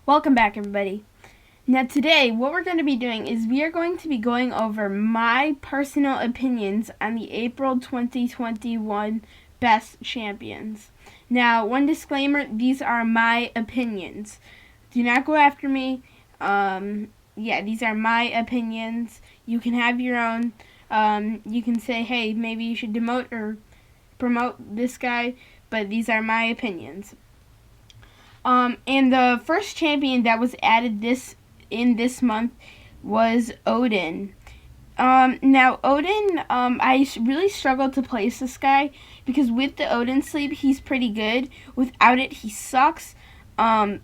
Welcome back, everybody. Now today, what we're going to be doing is we are going to be going over my personal opinions on the April 2021 Best Champions. Now, one disclaimer, these are my opinions. Do not go after me. These are my opinions. You can have your own. You can say, hey, maybe you should demote or promote this guy, but these are my opinions. And the first champion that was added this month was Odin. Now Odin, I really struggled to place this guy because with the Odin sleep, he's pretty good. Without it, he sucks. So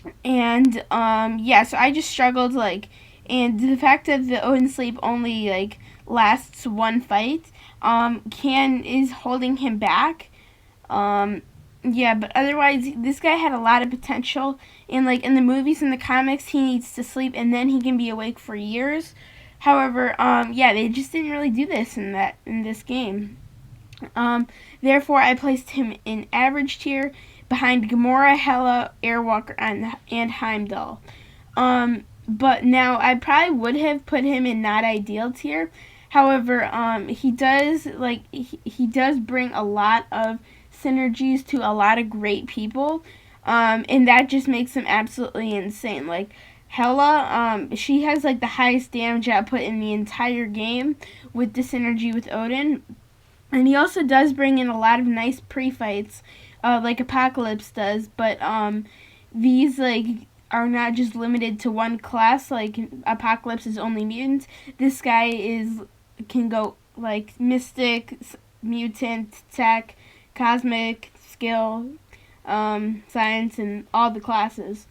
I just struggled and the fact that the Odin sleep only lasts one fight, is holding him back. But otherwise, this guy had a lot of potential. And in the movies and the comics, he needs to sleep and then he can be awake for years. However, they just didn't really do this in this game. Therefore, I placed him in average tier behind Gamora, Hela, Airwalker, and Heimdall. But now I probably would have put him in not ideal tier. However, he does bring a lot of synergies to a lot of great people, and that just makes him absolutely insane. Hela, she has the highest damage output in the entire game with the synergy with Odin, and he also does bring in a lot of nice pre-fights, like Apocalypse does, but these are not just limited to one class. Apocalypse is only mutants. This guy can go Mystic, Mutant, Tech, Cosmic, Skill, Science, and all the classes.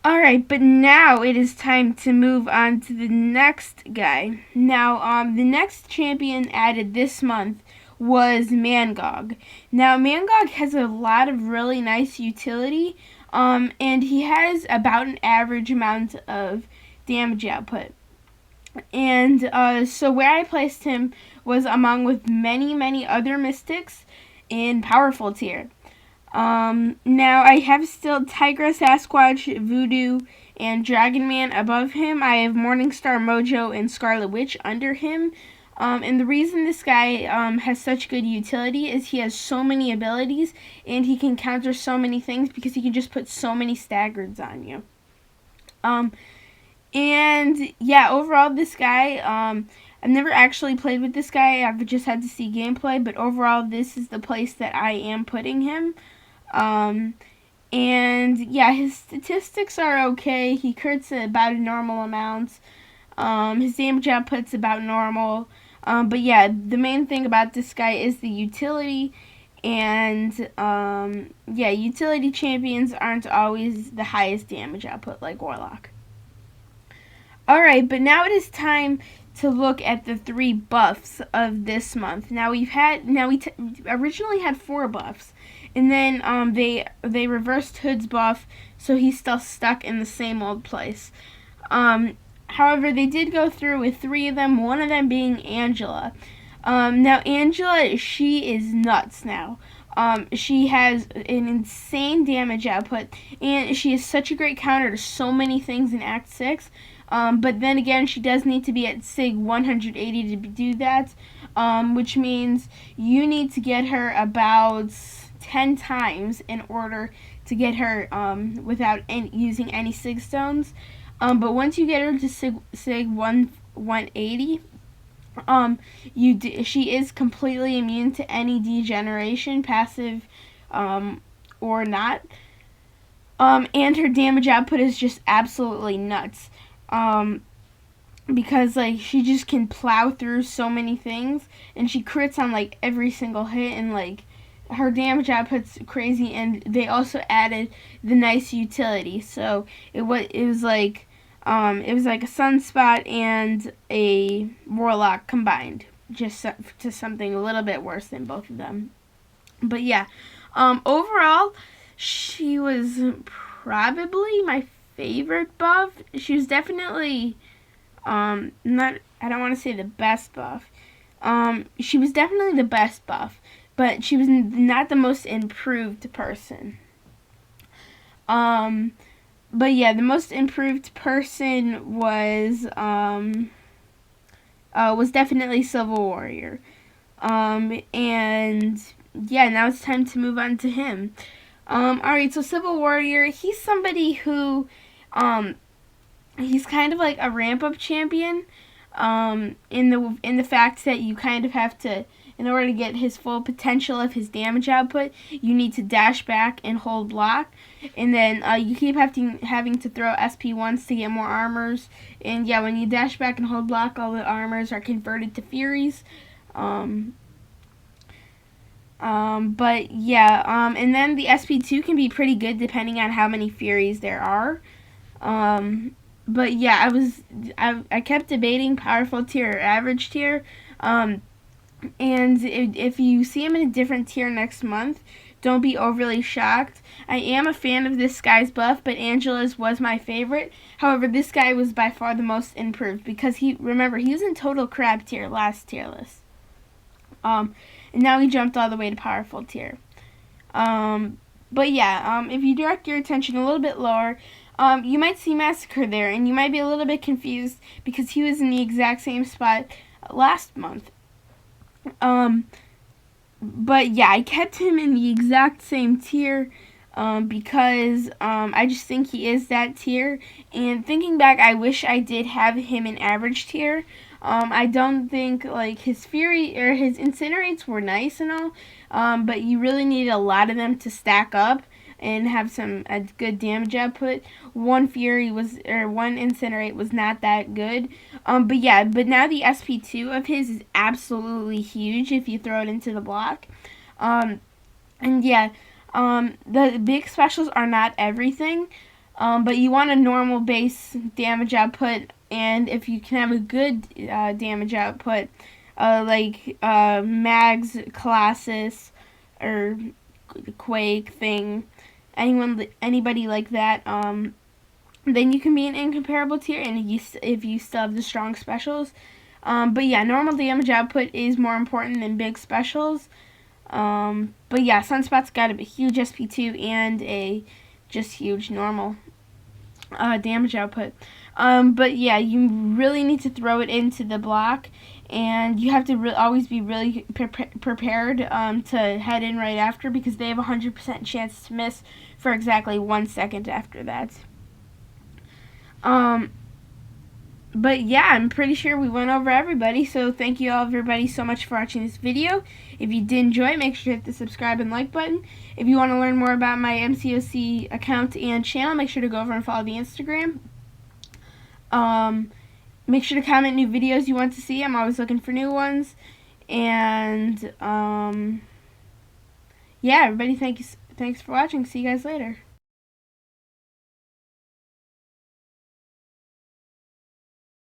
Alright, but now it is time to move on to the next guy. Now, the next champion added this month was Mangog. Now, Mangog has a lot of really nice utility, and he has about an average amount of damage output. And so where I placed him was among with many other mystics in powerful tier. Now I have still Tigress, Sasquatch, Voodoo, and Dragon Man above him. I have Morningstar, Mojo, and Scarlet Witch under him. And the reason this guy has such good utility is he has so many abilities and he can counter so many things because he can just put so many staggers on you. Overall, this guy, I've never actually played with this guy. I've just had to see gameplay, but overall, this is the place that I am putting him. His statistics are okay. He crits at about a normal amount. His damage output's about normal. The main thing about this guy is the utility. And, utility champions aren't always the highest damage output like Warlock. Alright, but now it is time to look at the 3 buffs of this month. Now we originally had 4 buffs, and then they reversed Hood's buff, so he's still stuck in the same old place. However, they did go through with 3 of them, one of them being Angela. Now Angela, she is nuts now. She has an insane damage output, and she is such a great counter to so many things in Act 6. But then again, she does need to be at Sig 180 to do that, which means you need to get her about 10 times in order to get her without using any Sig stones. But once you get her to Sig 180, she is completely immune to any degeneration, passive or not. And her damage output is just absolutely nuts. Because she just can plow through so many things, and she crits on every single hit, and her damage output's crazy. And they also added the nice utility, so it was like a Sunspot and a Warlock combined, just to something a little bit worse than both of them. But overall, she was probably my favorite buff. She was definitely I don't want to say the best buff. She was definitely the best buff, but she was not the most improved person. But yeah, the most improved person was definitely Civil Warrior. And yeah, now it's time to move on to him. Alright, so Civil Warrior, he's somebody who, he's kind of like a ramp up champion, in the fact that you kind of have to, in order to get his full potential of his damage output, you need to dash back and hold block, and then you keep having to throw SP once to get more armors, and yeah, when you dash back and hold block, all the armors are converted to Furies. But yeah, and then the SP2 can be pretty good depending on how many Furies there are. But yeah, I kept debating powerful tier or average tier. And if you see him in a different tier next month, don't be overly shocked. I am a fan of this guy's buff, but Angela's was my favorite. However, this guy was by far the most improved because remember, he was in total crab tier last tier list. And now he jumped all the way to powerful tier. But yeah, if you direct your attention a little bit lower, you might see Massacre there, and you might be a little bit confused because he was in the exact same spot last month. But yeah, I kept him in the exact same tier because I just think he is that tier. And thinking back, I wish I did have him in average tier. I don't think like his Fury or his Incinerates were nice and all, but you really needed a lot of them to stack up and have a good damage output. One Incinerate was not that good. But yeah, but now the SP2 of his is absolutely huge if you throw it into the block. And yeah, the big specials are not everything. But you want a normal base damage output, and if you can have a good damage output, like Mags, Colossus, or Quake thing, anybody like that, then you can be an incomparable tier, and if you still have the strong specials. But yeah, normal damage output is more important than big specials. But yeah, Sunspot's got a huge SP2 and a just huge normal damage output. But yeah, you really need to throw it into the block, and you have to always be really prepared to head in right after, because they have a 100% chance to miss for exactly 1 second after that. But yeah, I'm pretty sure we went over everybody, so thank you all everybody so much for watching this video. If you did enjoy, make sure to hit the subscribe and like button. If you want to learn more about my MCOC account and channel, make sure to go over and follow the Instagram. Make sure to comment new videos you want to see. I'm always looking for new ones. And yeah, everybody, thanks for watching. See you guys later.